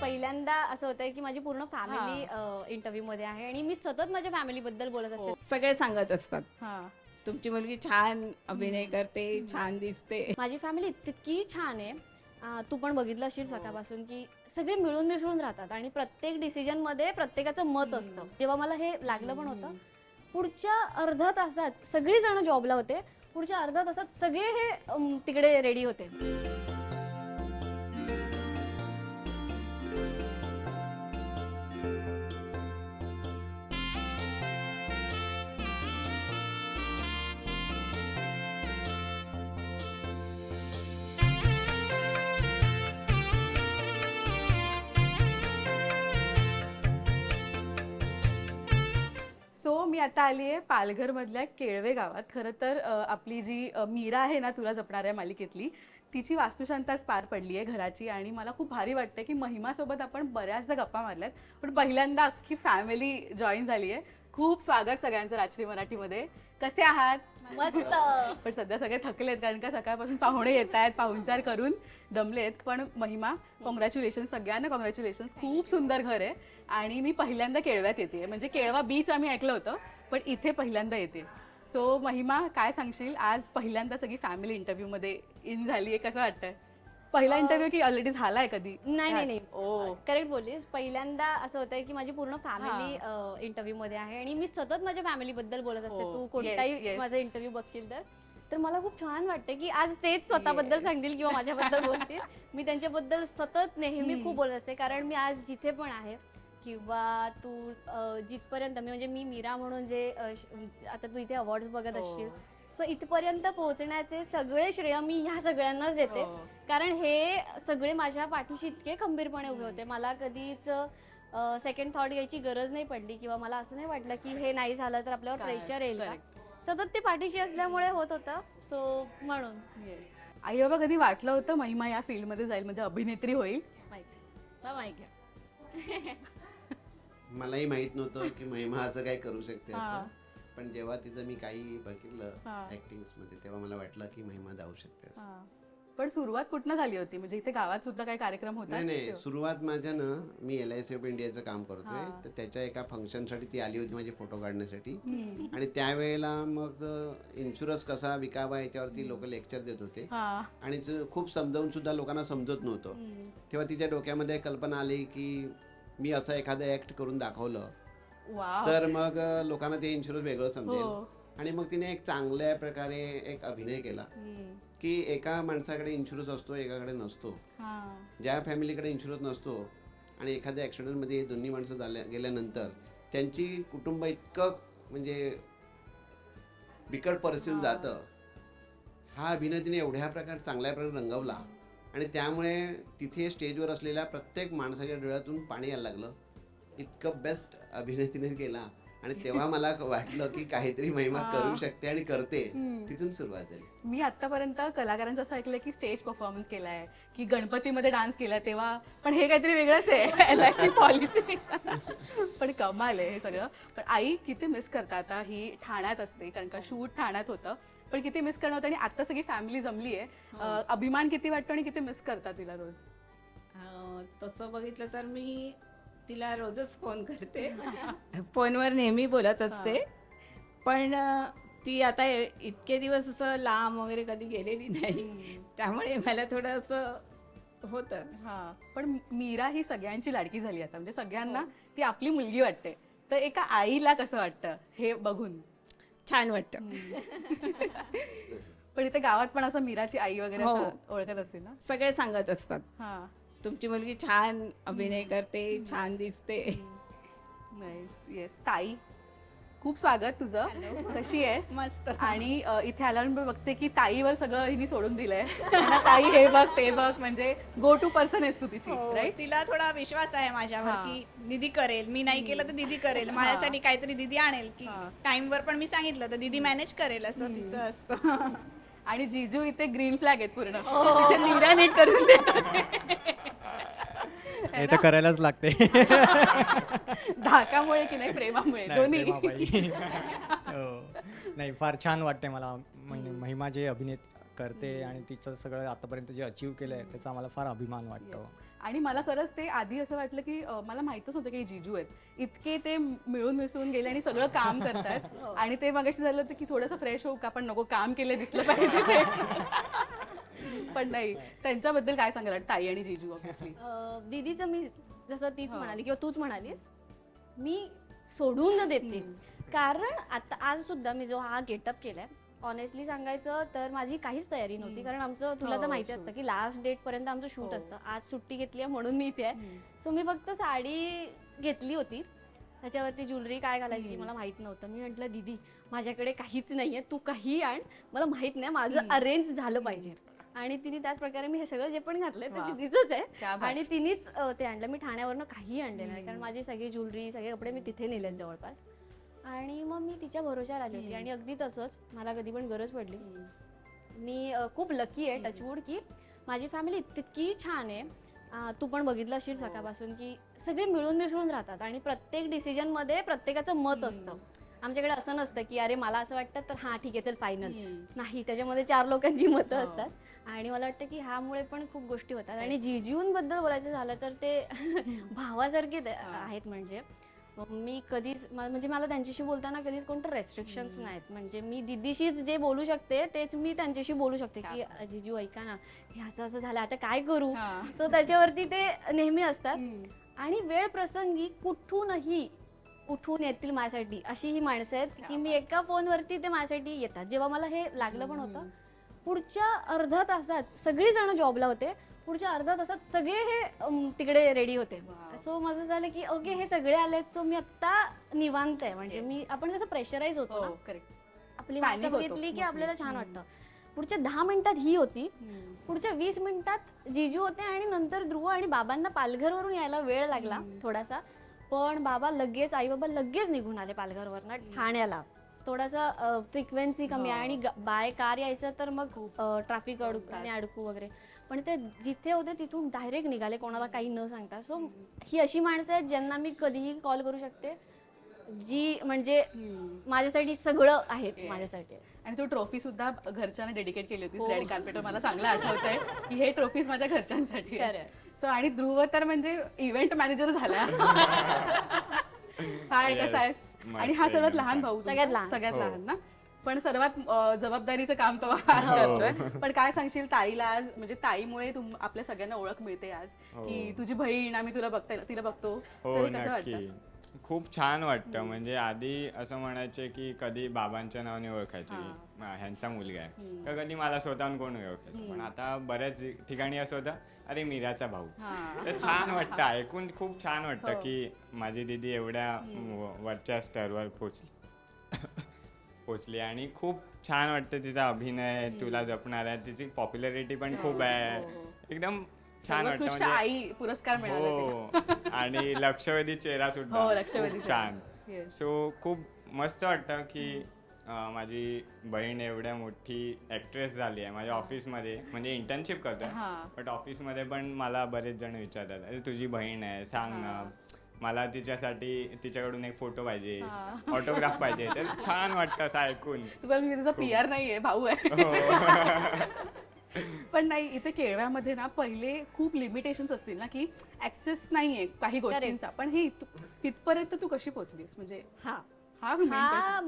पहिल्यांदा असं होतंय की माझी पूर्ण फॅमिली इंटरव्ह्यू मध्ये आहे आणि मी सतत माझ्या फॅमिली बद्दल बोलत असते. सगळे सांगत असतात तुमची मुलगी छान अभिनय करते, छान दिसते. माझी फॅमिली इतकी छान आहे. तू पण बघितलं असेल सकाळपासून की सगळे मिळून मिसळून राहतात आणि प्रत्येक डिसिजन मध्ये प्रत्येकाचं मत असतं. जेव्हा मला हे लागलं पण होतं, पुढच्या अर्ध्या तासात सगळी जण जॉबला होते. पुढच्या अर्ध्या तासात सगळे हे तिकडे रेडी होते. सो मी आता आली आहे पालघर मधल्या केळवे गावात. खरं तर आपली जी मीरा आहे ना, तुला जपणाऱ्या मालिकेतली, तिची वास्तुशांत आज पार पडली आहे घराची आणि मला खूप भारी वाटतं की महिमासोबत आपण बऱ्याचदा गप्पा मारल्यात, पण पहिल्यांदा अख्खी फॅमिली जॉईन झाली आहे. खूप स्वागत सगळ्यांचं राजश्री मराठीमध्ये. कसे आहात? मस्त. पण सध्या सगळे थकलेत कारण का सकाळपासून पाहुणे येत आहेत, पाहुणचार करून दमलेत. पण महिमा, कॉंग्रॅच्युलेशन, सगळ्यांना कॉंग्रॅच्युलेशन. खूप सुंदर घर आहे आणि मी पहिल्यांदा केळव्यात येते. म्हणजे केळवा बीच आम्ही ऐकलं होतं, पण इथे पहिल्यांदा येते. सो महिमा, काय सांगशील? आज पहिल्यांदा सगळी फॅमिली इंटरव्ह्यू मध्ये इन झाली आहे, कसं वाटतंय? पहिला इंटरव्ह्यू की ऑलरेडी झालाय कधी? नाही. करेक्ट बोललीस. पहिल्यांदा असं होतंय की माझी पूर्ण फॅमिली इंटरव्ह्यू मध्ये आहे आणि मी सतत माझ्या फॅमिली बद्दल बोलत असते. तू कोणताही माझा इंटरव्ह्यू बघशील तर मला खूप छान वाटतं की आज तेच स्वतःबद्दल सांगतील किंवा माझ्याबद्दल बोलतील. मी त्यांच्याबद्दल सतत नेहमी खूप बोलत असते, कारण मी आज जिथे पण आहे किंवा तू जिथपर्यंत म्हणजे मी मीरा म्हणून जे आता तू इथे अवॉर्ड्स बघत असशील, सो इथपर्यंत पोहोचण्याचे सगळे श्रेय मी ह्या सगळ्यांनाच देते. कारण हे सगळे माझ्या पाठीशी इतके खंबीरपणे उभे होते. मला कधीच सेकंड थॉट घ्यायची गरज नाही पडली किंवा मला असं नाही वाटलं की हे नाही झालं तर आपल्यावर प्रेशर येईल का. सतत ते पाठीशी असल्यामुळे होत होतं. सो म्हणून आई बाबा कधी वाटलं होतं महिमा या फील्ड मध्ये जाईल, म्हणजे अभिनेत्री होईल? मलाही माहित नव्हतं की महिमा असं काय करू शकते असं. पण जेव्हा तिथं मी काही बघितलं ऍक्टिंग्स मध्ये, तेव्हा मला वाटलं की महिमा जाऊ शकते असं. पण सुरुवात कुठनं झाली होती? म्हणजे इथे गावात सुद्धा काही कार्यक्रम होता? नाही, सुरुवात माझ्या ना, मी LIC ऑफ इंडियाचं काम करतोय, तर त्याच्या एका फंक्शनसाठी ती आली होती माझे फोटो काढण्यासाठी. आणि त्यावेळेला मग इन्शुरन्स कसा विकावा याच्यावरती लोक लेक्चर देत होते आणि खूप समजावून सुद्धा लोकांना समजत नव्हतं. तेव्हा तिच्या डोक्यामध्ये कल्पना आली की मी असं एखादं ऍक्ट करून दाखवलं तर मग लोकांना ते इन्शुरन्स वेगळं समजेल. आणि मग तिने एक चांगल्या प्रकारे एक अभिनय केला की एका माणसाकडे इन्शुरन्स असतो, एकाकडे नसतो. ज्या फॅमिलीकडे इन्शुरन्स नसतो आणि एखाद्या ॲक्सिडेंटमध्ये दोन्ही माणसं गेल्यानंतर त्यांची कुटुंब इतकं म्हणजे बिकट परिस्थितीत जातं. हा अभिनय तिने एवढ्या प्रकारे चांगल्या प्रकारे रंगवला आणि त्यामुळे तिथे स्टेजवर असलेल्या प्रत्येक माणसाच्या डोळ्यातून पाणी यायला लागलं. इतकं बेस्ट अभिनय तिने केला आणि तेव्हा मला वाटलं की काहीतरी महिमा करू शकते आणि करते. तिथून सुरुवात झाली. मी आतापर्यंत कलाकारांचं असं ऐकलंय की स्टेज परफॉर्मन्स केलाय, की गणपतीमध्ये डान्स केलाय, तेव्हा पण हे काहीतरी वेगळंच आहे LIC पॉलिसी. पण कमाल आहे हे सगळं. पण आई किती मिस करता आता? ही ठाण्यात असते कारण का शूट ठाण्यात होतं, पण किती मिस करणं होतं आणि आता सगळी फॅमिली जमली आहे. अभिमान किती वाटतो आणि किती मिस करता तिला रोज? तसं बघितलं तर मी तिला रोजच फोन करते, फोनवर नेहमी बोलत असते. पण ती आता इतके दिवस असं लांब वगैरे कधी गेलेली नाही, त्यामुळे मला थोडं असं होतं. पण मीरा ही सगळ्यांची लाडकी झाली आता, म्हणजे सगळ्यांना ती आपली मुलगी वाटते. तर एका आईला कसं वाटतं हे बघून? छान वाटतं. पण इथे गावात पण असं मीराची आई वगैरे असं ओळखत असते ना, सगळे सांगत असतात तुमची मुलगी छान अभिनय करते, छान दिसते. नाईस. येस. ताई, खूप स्वागत तुझं. कशी आहेस? मस्त. आणि इथे आल्यावर मी बघते की ताईवर सगळं हिने सोडून दिलंय. ताई हे बघ ते बघ, म्हणजे गो टू पर्सन आहेस तू तिची, राईट? तिला थोडा विश्वास आहे माझ्यावर की दीदी करेल. मी नाही केलं तर दीदी करेल, माझ्यासाठी काहीतरी दीदी आणेल. की टाइमवर पण मी सांगितलं तर दीदी मॅनेज करेल, असं तिचं असतं. आणि जिजू इथे ग्रीन फ्लॅग आहेत पूर्ण, तिच्या नीरा नीट करून देतात. हे तर करायलाच लागते. धाकामुळे की नाही प्रेमामुळे, दोन्ही. नाही, फार छान वाटते मला. महिमा जे अभिनय करते आणि तिचं सगळं आतापर्यंत जे अचीव केलंय त्याचा आम्हाला फार अभिमान वाटतो. आणि मला खरंच ते आधी असं वाटलं की मला माहितच नव्हतं की हे जिजू आहेत, इतके ते मिळून मिसळून गेले आणि सगळं काम करतात. आणि ते मगाशी झालं होतं की थोडंसं फ्रेश होऊ का, पण नको काम केले दिसलं पाहिजे. पण नाही, त्यांच्याबद्दल काय सांगाल ताई आणि जिजू? ऑब्व्हियसली दीदीचं मी जसं तीच म्हणाली किंवा तूच म्हणालीस, मी सोडून देते. कारण आता आज सुद्धा मी जो हा गेटअप केलाय, ऑनेस्टली सांगायचं तर माझी काहीच तयारी नव्हती. कारण आमचं तुला तर माहिती असतं की लास्ट डेट पर्यंत आमचं शूट असतं. आज सुट्टी घेतली आहे म्हणून मी इथे आहे. सो मी फक्त साडी घेतली होती, त्याच्यावरती ज्वेलरी काय घालायची मला माहित नव्हतं. मी म्हटलं दीदी माझ्याकडे काहीच नाहीये, तू काही आण, मला माहित नाही, माझं अरेंज झालं पाहिजे. आणि तिने त्याच प्रकारे मी हे सगळं जे पण घातलंय ते तिचंच आहे. आणि तिनेच ते आणलं. मी ठाण्यावरनं काही आणलेलं नाही, कारण माझी सगळी ज्वेलरी सगळे कपडे मी तिथे नेलेत जवळपास. आणि मग मी तिच्या भरोश्यावर आली होती. आणि अगदी तसंच मला कधी पण गरज पडली, मी खूप लकी आहे टचवूड की माझी फॅमिली इतकी छान आहे. तू पण बघितलं असेल सकाळपासून की सगळे मिळून मिसळून राहतात आणि प्रत्येक डिसिजन मध्ये प्रत्येकाचं मत असतं. आमच्याकडे असं नसतं की अरे मला असं वाटतं तर हा ठीक आहे चल फायनल, नाही, त्याच्यामध्ये 4 लोकांची मतं असतात. आणि मला वाटतं की ह्यामुळे पण खूप गोष्टी होतात. आणि जिजूंबद्दल बोलायचं झालं तर ते भावासारखे आहेत. म्हणजे मी कधीच म्हणजे मला त्यांच्याशी बोलताना कधीच कोणतं रेस्ट्रिक्शन्स नाहीत. म्हणजे मी दीदीशीच जे बोलू शकते तेच मी त्यांच्याशी बोलू शकते की जिजू ऐका ना, हे असं असं झालं, आता काय करू. सो त्याच्यावरती ते नेहमी असतात. आणि वेळ प्रसंगी कुठूनही उठून येतील माझ्यासाठी, अशी ही माणसं आहेत की मी एका फोनवरती ते माझ्यासाठी येतात. जेव्हा मला हे लागलं पण होतं, पुढच्या अर्ध्या तासात सगळी जण जॉबला होते, पुढच्या अर्ध्या तासात सगळे हे तिकडे रेडी होते. सो माझं झालं की ओके हे सगळे आलेत, सो मी आत्ता निवांत आहे. म्हणजे मी आपण कसं प्रेशराईज होतो ना, आपली माणसं बघितली की आपल्याला छान वाटतं. पुढच्या 10 मिनिटात ही होती, पुढच्या 20 मिनिटात जिजू होते, आणि नंतर ध्रुव आणि बाबांना पालघरवरून यायला वेळ लागला थोडासा. पण बाबा लगेच, आई बाबा लगेच निघून आले पालघरवरनं ठाण्याला. थोडासा फ्रिक्वेन्सी कमी आहे आणि बाय कार यायचं तर मग ट्रॅफिक अडकू वगैरे. पण ते जिथे होते तिथून डायरेक्ट निघाले, कोणाला काही न सांगता. सो ही अशी माणसं आहेत ज्यांना मी कधीही कॉल करू शकते, जी म्हणजे माझ्यासाठी सगळं आहेत माझ्यासाठी. आणि तू ट्रॉफी सुद्धा घरच्यांना डेडिकेट केली होती रेड कार्पेटवर, मला चांगलं आठवतंय की हे ट्रॉफीज माझ्या घरच्यांसाठी. सो आणि ध्रुव तर म्हणजे इव्हेंट मॅनेजर झाला. काय कसा आहेस? आणि हा सर्वात लहान भाऊ, सगळ्यात लहान ना, पण सर्वात जबाबदारीचं काम तो करतोय. पण काय सांगशील ताईला आज, म्हणजे ताईमुळे आपल्या सगळ्यांना ओळख मिळते आज की तुझी बहीण, आम्ही तिला बघतो. हो नक्की, खूप छान वाटतं. म्हणजे आधी असं म्हणायचे की कधी बाबांच्या नावाने ओळखायचे, ह्यांचा मुलगा आहे, तर कधी मला स्वतःहून कोण ओळखायचं. पण आता बऱ्याच ठिकाणी असं होतं अरे मीराचा भाऊ. तर छान वाटतं ऐकून, खूप छान वाटतं की माझी दीदी एवढ्या वरच्या स्तरावर पोचली. आणि खूप छान वाटतं तिचा अभिनय, तुला जपणार आहे, तिची पॉप्युलॅरिटी पण खूप आहे, एकदम छान वाटतं. म्हणजे आई पुरस्कार मिळाला. हो, आणि लक्षवेधी चेहरा सुद्धा खूप छान. सो खूप मस्त वाटतं की माझी बहीण एवढ्या मोठी ऍक्ट्रेस झाली आहे. माझ्या ऑफिसमध्ये म्हणजे इंटर्नशिप करतोय, बट ऑफिसमध्ये पण मला बरेच जण विचारतात अरे तुझी बहीण आहे, सांग ना, मला तिच्याकडून एक फोटो पाहिजे, ऑटोग्राफ पाहिजे. तर छान वाटतं असं ऐकून. मी तुझा PR नाहीये, भाऊ आहे. पण नाही, इथे केळव्यामध्ये ना पहिले खूप लिमिटेशन्स असतील ना की ऍक्सेस नाहीये काही गोष्टींचा, पण हे तिथपर्यंत तू कशी पोहोचलीस? म्हणजे हा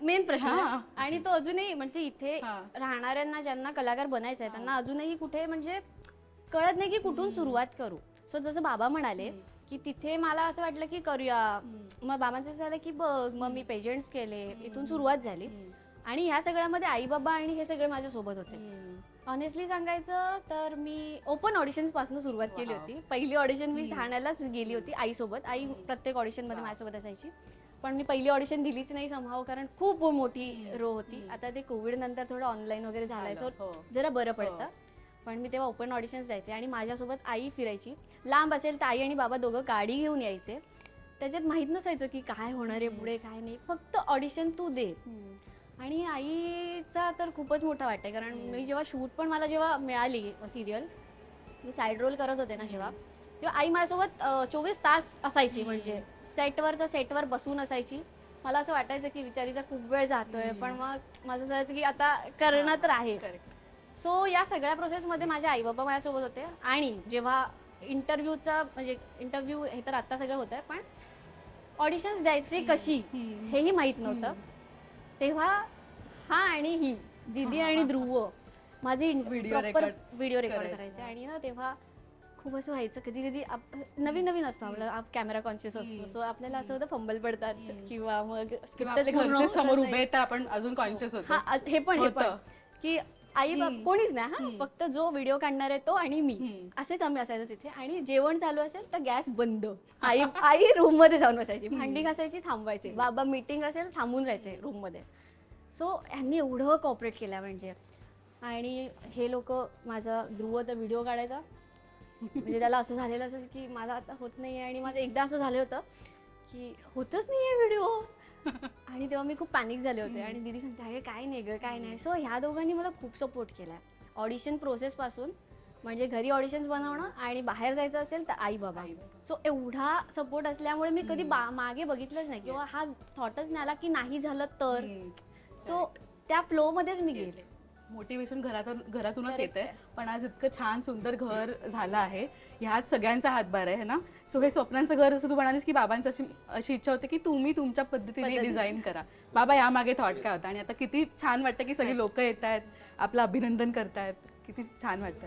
मेन प्रश्न आहे. आणि तो अजूनही म्हणजे इथे राहणाऱ्यांना ज्यांना कलाकार बनायचं आहे त्यांना अजूनही कुठे म्हणजे कळत नाही की कुठून सुरुवात करू. सो जसं बाबा म्हणाले की तिथे मला असं वाटलं की करूया, मग बाबांचं झालं की बघ, मग मी पेजंट्स केले, इथून सुरुवात झाली. आणि ह्या सगळ्यामध्ये आई बाबा आणि हे सगळे माझ्या सोबत होते. ऑनेस्टली सांगायचं तर मी ओपन ऑडिशन्स पासून सुरुवात केली होती. पहिली ऑडिशन मी ठाण्यालाच गेली होती आईसोबत. आई प्रत्येक ऑडिशन मध्ये माझ्यासोबत असायची, पण मी पहिली ऑडिशन दिलीच नाही समहाव, कारण खूप मोठी रो होती. आता ते कोविड नंतर थोडं ऑनलाईन वगैरे झालंय, सो जरा बरं पडतं. पण मी तेव्हा ओपन ऑडिशन्स द्यायचे आणि माझ्यासोबत आई फिरायची. लांब असेल तर आई आणि बाबा दोघं गाडी घेऊन यायचे. त्याच्यात माहीत नसायचं की काय होणार आहे पुढे काय नाही, फक्त ऑडिशन तू दे. आणि आईचा तर खूपच मोठा वाटतंय, कारण मी जेव्हा शूट पण मला जेव्हा मिळाली सिरियल, मी साईड रोल करत होते ना जेव्हा, तेव्हा आई माझ्यासोबत 24 तास असायची. म्हणजे सेटवर बसून असायची. मला असं वाटायचं की विचारीचा खूप वेळ जातोय, पण मग माझं असं व्हायचं की आता करणं तर आहे. सो या सगळ्या प्रोसेसमध्ये माझे आई बाबा माझ्यासोबत होते. आणि जेव्हा इंटरव्ह्यूचा म्हणजे इंटरव्ह्यू हे तर आता सगळं होत आहे, पण ऑडिशन्स द्यायची कशी हेही माहीत नव्हतं. तेव्हा हा आणि ही दीदी आणि ध्रुव माझी Video व्हिडिओ record रेकॉर्ड करायचे. करायचे. आणि ना तेव्हा खूप असं व्हायचं, कधी कधी नवीन नवीन असतो आपला कॅमेरा कॉन्शियस असतो, सो आपल्याला असं होतं फंबल पडतात किंवा मग किंवा script आपले पूर्ण घरचे होत समोर नाही. उभे आहेत तर आपण अजून कॉन्शियस होतो. हा हे पण होतं. की आई बाप कोणीच नाही, हा फक्त जो व्हिडिओ काढणार आहे तो आणि मी, असेच आम्ही असायचो तिथे. आणि जेवण चालू असेल तर गॅस बंद, आई रूम मध्ये जाऊन बसायची, भांडी घासायची, थांबायची, बाबा मीटिंग असेल थांबून राहायचे रूम मध्ये. सो ह्यांनी एवढं कॉपरेट केलं म्हणजे. आणि हे लोक, माझा ध्रुव तर व्हिडिओ काढायचा, म्हणजे त्याला असं झालेलं असेल की मला आता होत नाहीये. आणि माझं एकदा असं झालं होतं की होतच नाहीये व्हिडिओ, आणि तेव्हा मी खूप पॅनिक झाले होते. आणि दीदी सांगते अरे काय नाही ग काय नाही. सो ह्या दोघांनी मला खूप सपोर्ट केला ऑडिशन प्रोसेस पासून, म्हणजे घरी ऑडिशन्स बनवणं आणि बाहेर जायचं असेल तर आई बाबा. सो एवढा सपोर्ट असल्यामुळे मी कधी मागे बघितलंच नाही किंवा हा थॉटच नाही आला की नाही झालं तर. सो त्या फ्लो मध्येच मी गेले. मोटिवेशन घरातूनच येते. पण आज इतकं छान सुंदर घर झालं आहे, ह्यात सगळ्यांचा हातभार आहे ना. सो हे स्वप्नांचं घर असं तू म्हणालीस की बाबांची अशी इच्छा होती की तुम्ही तुमच्या पद्धतीने डिझाईन करा. बाबा यामागे थॉट काय होता, आणि आता किती छान वाटतं की सगळी लोक येत आहेत, आपलं अभिनंदन करतायत, किती छान वाटतं.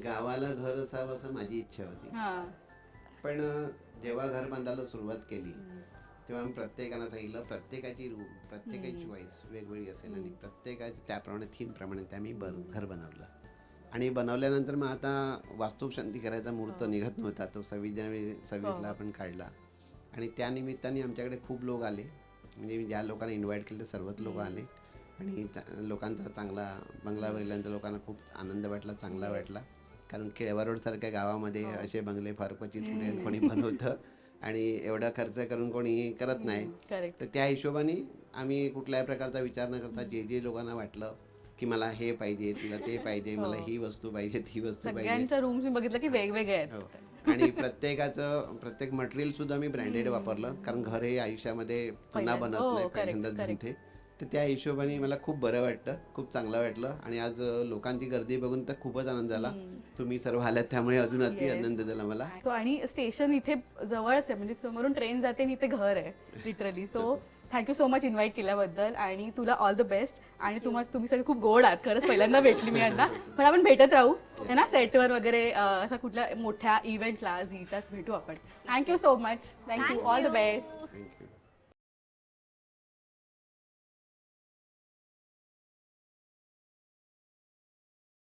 गावाला घर असावं असं माझी इच्छा होती. हा, पण जेव्हा घर बांधायला सुरुवात केली तेव्हा मी प्रत्येकाला सांगितलं प्रत्येकाची रूम, प्रत्येकाची चॉईस वेगवेगळी असेल आणि प्रत्येकाच्या त्याप्रमाणे थीमप्रमाणे त्या मी घर बनवलं. आणि बनवल्यानंतर मग आता वास्तुशांती करायचा मुहूर्त निघत नव्हता, तो 26 जानेवारी 26ला आपण काढला. आणि त्या निमित्ताने आमच्याकडे खूप लोक आले, म्हणजे ज्या लोकांना इन्व्हाइट केलं सर्वच लोक आले. आणि लोकांचा चांगला बंगला बघितल्यानंतर लोकांना खूप आनंद वाटला, चांगला वाटला. कारण केळवा रोडसारख्या गावामध्ये असे बंगले फार क्वचित कोणी बनवतं आणि एवढा खर्च करून कोणी करत नाही. करेक्ट. तर त्या हिशोबाने आम्ही कुठल्याही प्रकारचा विचार न करता जे लोकांना वाटलं की मला हे पाहिजे, तुला ते पाहिजे, मला ही वस्तू पाहिजे, ती वस्तू पाहिजे. सगळ्यांच्या रूम्स मी बघितलं की वेगवेगळे आहेत. हो. आणि प्रत्येक मटेरियल सुद्धा मी ब्रँडेड वापरलं, कारण घर हे आयुष्यामध्ये पुन्हा बनत नाही, पहिल्यांदाच बनते. तर त्या हिशोबाने मला खूप बरं वाटतं, खूप चांगलं वाटलं. आणि आज लोकांची गर्दी बघून तर खूपच आनंद झाला. तुम्ही सर्व आलात त्यामुळे अजून अति आनंद झाला मला. सो आणि स्टेशन इथे जवळच आहे, म्हणजे समोरून ट्रेन जाते आणि इथे घर आहे literally. So thank you so much invite केल्याबद्दल, आणि तुला ऑल द बेस्ट. आणि तुम्ही सगळे खूप गोड आहात, खरंच पहिल्यांदा भेटली मी यांना. पण आपण भेटत राहू है ना, सेटवर वगैरे, असं कुठल्या मोठ्या इव्हेंटला झीच्याच भेटू आपण. Thank you so much. Thank you, all the best. Thank you.